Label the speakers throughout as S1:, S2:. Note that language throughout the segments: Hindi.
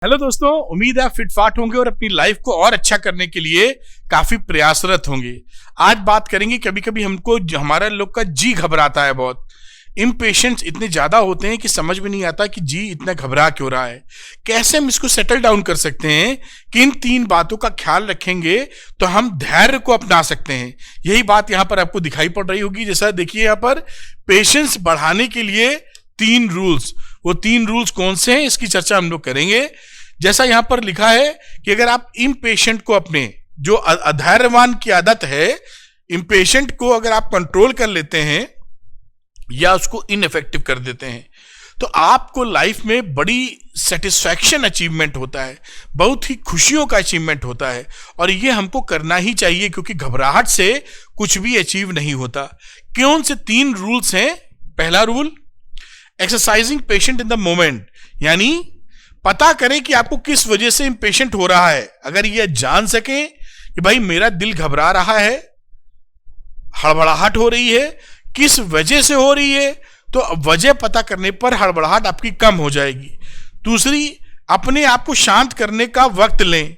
S1: हेलो दोस्तों, उम्मीद है आप फिट फाट होंगे और अपनी लाइफ को और अच्छा करने के लिए काफी प्रयासरत होंगे। आज बात करेंगे, कभी कभी हमको हमारा लोग का जी घबराता है बहुत। इम्पेशेंट्स इतने ज्यादा होते हैं कि समझ में नहीं आता कि जी इतना घबरा क्यों रहा है। कैसे हम इसको सेटल डाउन कर सकते हैं, किन तीन बातों का ख्याल रखेंगे तो हम धैर्य को अपना सकते हैं। यही बात यहाँ पर आपको दिखाई पड़ रही होगी। जैसा देखिए यहाँ पर पेशेंस बढ़ाने के लिए 3 रूल्स, वो 3 रूल्स कौन से हैं इसकी चर्चा हम लोग करेंगे। जैसा यहां पर लिखा है कि अगर आप इम्पेशेंट को, अपने जो अधैर्यवान की आदत है, इम्पेशेंट को अगर आप कंट्रोल कर लेते हैं या उसको इनइफेक्टिव कर देते हैं तो आपको लाइफ में बड़ी सेटिस्फैक्शन अचीवमेंट होता है, बहुत ही खुशियों का अचीवमेंट होता है। और ये हमको करना ही चाहिए क्योंकि घबराहट से कुछ भी अचीव नहीं होता। कौन से 3 रूल्स हैं? पहला rule, exercising patient in the moment, यानी पता करें कि आपको किस वजह से इम्पेशेंट हो रहा है। अगर ये जान सके कि भाई मेरा दिल घबरा रहा है, हड़बड़ाहट हो रही है, किस वजह से हो रही है, तो वजह पता करने पर हड़बड़ाहट आपकी कम हो जाएगी। दूसरी, अपने आप को शांत करने का वक्त लें।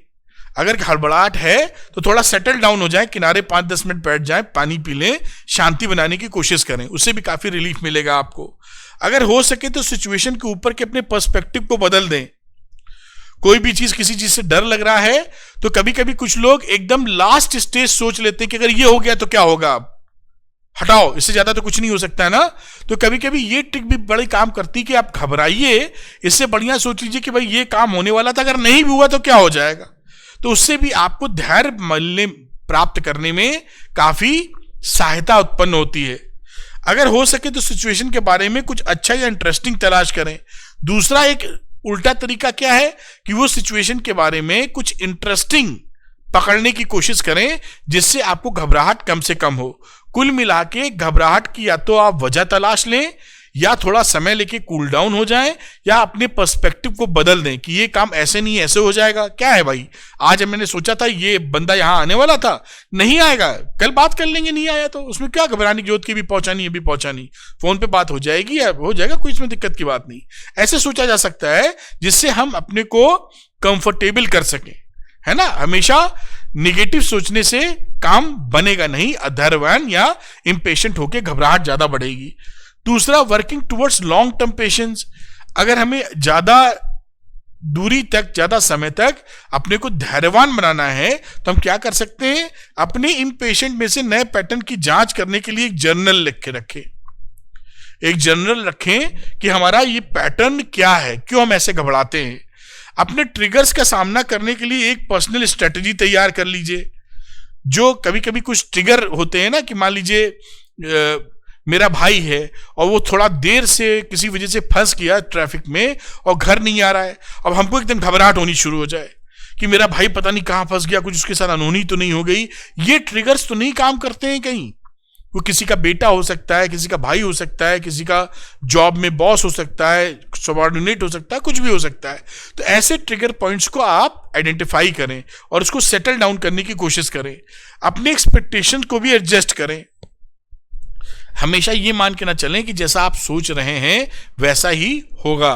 S1: अगर हड़बड़ाहट है तो थोड़ा सेटल डाउन हो जाए, किनारे 5-10 मिनट बैठ जाएं, पानी पी लें, शांति बनाने की कोशिश करें, उससे भी काफी रिलीफ मिलेगा आपको। अगर हो सके तो सिचुएशन के ऊपर के अपने पर्सपेक्टिव को बदल दें। कोई भी चीज, किसी चीज से डर लग रहा है तो कभी कभी कुछ लोग एकदम लास्ट स्टेज सोच लेते हैं कि अगर ये हो गया तो क्या होगा, हटाओ, इससे ज्यादा तो कुछ नहीं हो सकता है ना। तो कभी कभी ये ट्रिक भी बड़ी काम करती है कि आप घबराइए, इससे बढ़िया सोच लीजिए कि भाई ये काम होने वाला था, अगर नहीं भी हुआ तो क्या हो जाएगा। तो उससे भी आपको धैर्य प्राप्त करने में काफी सहायता उत्पन्न होती है। अगर हो सके तो सिचुएशन के बारे में कुछ अच्छा या इंटरेस्टिंग तलाश करें। दूसरा, एक उल्टा तरीका क्या है कि वो सिचुएशन के बारे में कुछ इंटरेस्टिंग पकड़ने की कोशिश करें जिससे आपको घबराहट कम से कम हो। कुल मिला के घबराहट की या तो आप वजह तलाश लें या थोड़ा समय लेके कूल डाउन हो जाएं या अपने पर्सपेक्टिव को बदल दें कि ये काम ऐसे नहीं ऐसे हो जाएगा। क्या है भाई, आज मैंने सोचा था ये बंदा यहां आने वाला था, नहीं आएगा, कल बात कर लेंगे, नहीं आया तो उसमें क्या घबराने की जरूरत की, भी पहुंचानी अभी पहुंचानी, फोन पे बात हो जाएगी या हो जाएगा, कोई इसमें दिक्कत की बात नहीं। ऐसे सोचा जा सकता है जिससे हम अपने को कंफर्टेबल कर सकें, है ना। हमेशा निगेटिव सोचने से काम बनेगा नहीं, अधैर्यवान या इम्पेशेंट होकर घबराहट ज्यादा बढ़ेगी। दूसरा, working towards long term patience. अगर हमें ज्यादा दूरी तक, ज्यादा समय तक अपने को धैर्यवान बनाना है तो हम क्या कर सकते हैं, अपने इम्पेशेंट में से नए पैटर्न की जांच करने के लिए एक जर्नल लिख के रखें। एक जर्नल रखें कि हमारा ये पैटर्न क्या है, क्यों हम ऐसे घबराते हैं। अपने ट्रिगर्स का सामना करने के लिए एक पर्सनल स्ट्रेटजी तैयार कर लीजिए। जो कभी कभी कुछ ट्रिगर होते हैं ना, कि मान लीजिए मेरा भाई है और वो थोड़ा देर से किसी वजह से फंस गया ट्रैफिक में और घर नहीं आ रहा है। अब हमको एकदम घबराहट होनी शुरू हो जाए कि मेरा भाई पता नहीं कहां फंस गया, कुछ उसके साथ अनहोनी तो नहीं हो गई। ये ट्रिगर्स तो नहीं काम करते हैं कहीं। वो किसी का बेटा हो सकता है, किसी का भाई हो सकता है, किसी का जॉब में बॉस हो सकता है, सबऑर्डिनेट हो सकता है, कुछ भी हो सकता है। तो ऐसे ट्रिगर पॉइंट्स को आप आइडेंटिफाई करें और उसको सेटल डाउन करने की कोशिश करें। अपने एक्सपेक्टेशन को भी एडजस्ट करें। हमेशा ये मान के ना चलें कि जैसा आप सोच रहे हैं वैसा ही होगा।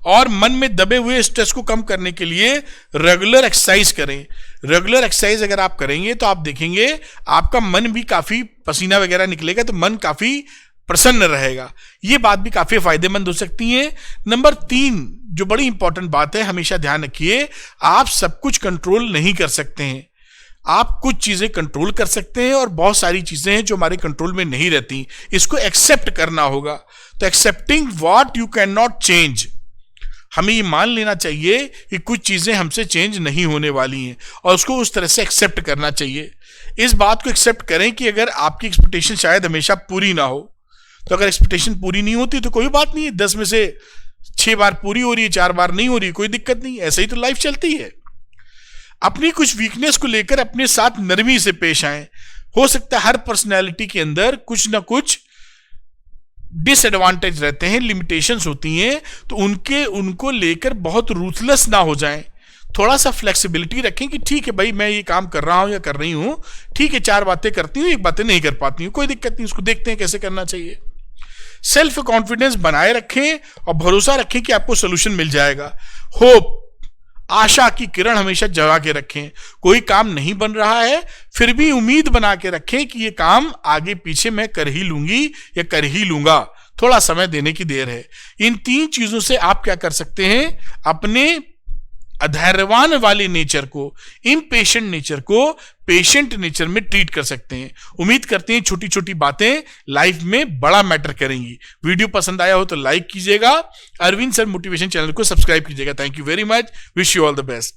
S1: और मन में दबे हुए स्ट्रेस को कम करने के लिए रेगुलर एक्सरसाइज करें। रेगुलर एक्सरसाइज अगर आप करेंगे तो आप देखेंगे आपका मन भी काफी, पसीना वगैरह निकलेगा तो मन काफी प्रसन्न रहेगा। ये बात भी काफी फायदेमंद हो सकती है। नंबर 3, जो बड़ी इंपॉर्टेंट बात है, हमेशा ध्यान रखिए, आप सब कुछ कंट्रोल नहीं कर सकते हैं। आप कुछ चीजें कंट्रोल कर सकते हैं और बहुत सारी चीजें हैं जो हमारे कंट्रोल में नहीं रहती। इसको एक्सेप्ट करना होगा। तो accepting what you can not change, हमें ये मान लेना चाहिए कि कुछ चीजें हमसे चेंज नहीं होने वाली हैं और उसको उस तरह से एक्सेप्ट करना चाहिए। इस बात को एक्सेप्ट करें कि अगर आपकी एक्सपेक्टेशन शायद हमेशा पूरी ना हो, तो अगर एक्सपेक्टेशन पूरी नहीं होती तो कोई बात नहीं है, 10 में से 6 बार पूरी हो रही है, 4 बार नहीं हो रही, कोई दिक्कत नहीं, ऐसे ही तो लाइफ चलती है। अपनी कुछ वीकनेस को लेकर अपने साथ नरमी से पेश आएं। हो सकता है हर पर्सनैलिटी के अंदर कुछ ना कुछ डिसएडवांटेज रहते हैं, लिमिटेशंस होती हैं, तो उनको लेकर बहुत रूथलेस ना हो जाएं। थोड़ा सा फ्लेक्सिबिलिटी रखें कि ठीक है भाई, मैं ये काम कर रहा हूं या कर रही हूं, ठीक है, 4 बातें करती हूं, 1 बातें नहीं कर पाती हूं, कोई दिक्कत नहीं, उसको देखते हैं कैसे करना चाहिए। सेल्फ कॉन्फिडेंस बनाए रखें और भरोसा रखें कि आपको सोल्यूशन मिल जाएगा। होप, आशा की किरण हमेशा जगा के रखें। कोई काम नहीं बन रहा है फिर भी उम्मीद बना के रखें कि ये काम आगे पीछे मैं कर ही लूंगी या कर ही लूंगा, थोड़ा समय देने की देर है। इन 3 चीजों से आप क्या कर सकते हैं, अपने अधैर्यवान वाले नेचर को, इम्पेशेंट नेचर को पेशेंट नेचर में ट्रीट कर सकते हैं। उम्मीद करते हैं छोटी छोटी बातें लाइफ में बड़ा मैटर करेंगी। वीडियो पसंद आया हो तो लाइक कीजिएगा, अरविंद सर मोटिवेशन चैनल को सब्सक्राइब कीजिएगा। Thank you very much, wish you all the best.